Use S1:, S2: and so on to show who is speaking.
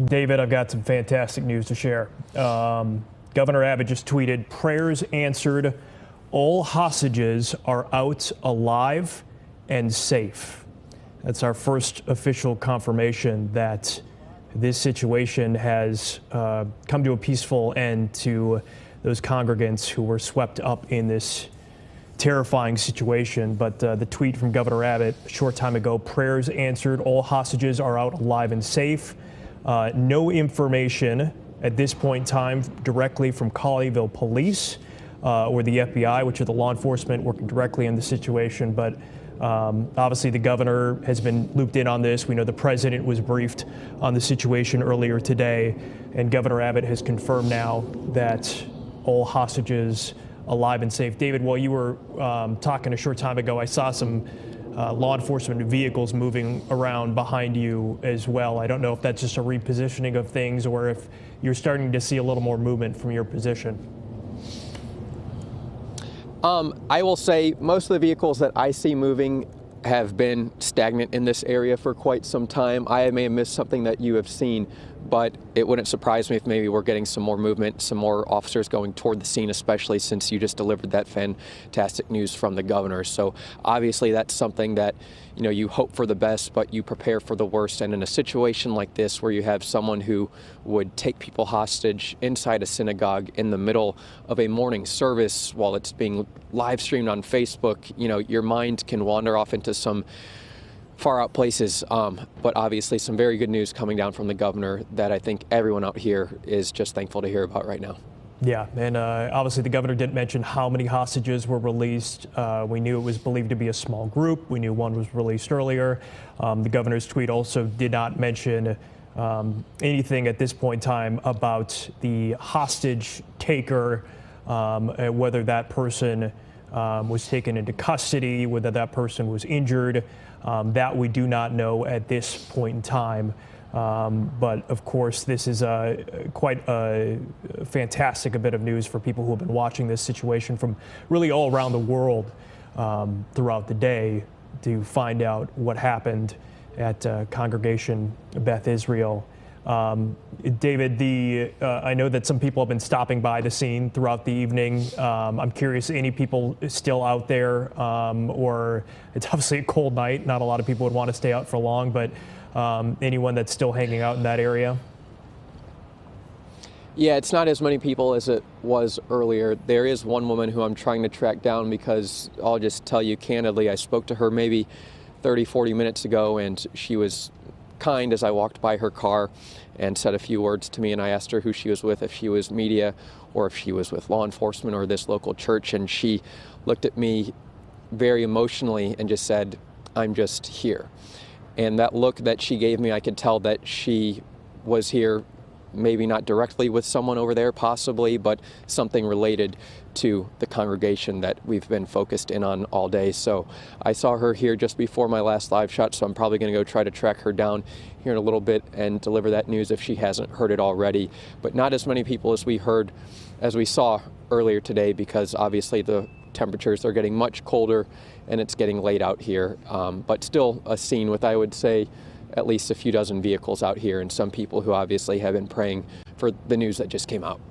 S1: David, I've got some fantastic news to share. Governor Abbott just tweeted, "Prayers answered. All hostages are out alive and safe." That's our first official confirmation that this situation has come to a peaceful end to those congregants who were swept up in this terrifying situation. But the tweet from Governor Abbott a short time ago, "Prayers answered. All hostages are out alive and safe." No information at this point in time directly from Colleyville Police or the FBI, which are the law enforcement working directly in the situation. But obviously the governor has been looped in on this. We know the president was briefed on the situation earlier today, and Governor Abbott has confirmed now that all hostages alive and safe. David, while you were talking a short time ago, I saw some law enforcement vehicles moving around behind you as well. I don't know if that's just a repositioning of things or if you're starting to see a little more movement from your position.
S2: I will say most of the vehicles that I see moving have been stagnant in this area for quite some time. I may have missed something that you have seen, but it wouldn't surprise me if maybe we're getting some more movement, some more officers going toward the scene, especially since you just delivered that fantastic news from the governor. So obviously that's something that, you know, you hope for the best, but you prepare for the worst. And in a situation like this, where you have someone who would take people hostage inside a synagogue in the middle of a morning service while it's being live streamed on Facebook, you know, your mind can wander off into some far out places, but obviously some very good news coming down from the governor that I think everyone out here is just thankful to hear about right now.
S1: Yeah, and obviously the governor didn't mention how many hostages were released. We knew it was believed to be a small group. We knew one was released earlier. The governor's tweet also did not mention anything at this point in time about the hostage taker, whether that person was taken into custody, whether that person was injured. That we do not know at this point in time. But of course, this is quite a fantastic bit of news for people who have been watching this situation from really all around the world throughout the day to find out what happened at Congregation Beth Israel. David, I know that some people have been stopping by the scene throughout the evening. I'm curious, any people still out there, or it's obviously a cold night. Not a lot of people would want to stay out for long, but anyone that's still hanging out in that area?
S2: Yeah, it's not as many people as it was earlier. There is one woman who I'm trying to track down because I'll just tell you candidly, I spoke to her maybe 30, 40 minutes ago, and she was kind as I walked by her car and said a few words to me, and I asked her who she was with, if she was media or if she was with law enforcement or this local church, and she looked at me very emotionally and just said, "I'm just here." And that look that she gave me, I could tell that she was here maybe not directly with someone over there possibly, but something related to the congregation that we've been focused in on all day. So I saw her here just before my last live shot, so I'm probably going to go try to track her down here in a little bit and deliver that news if she hasn't heard it already. But not as many people as we saw earlier today, because obviously the temperatures are getting much colder and it's getting late out here, but still a scene with, I would say, at least a few dozen vehicles out here and some people who obviously have been praying for the news that just came out.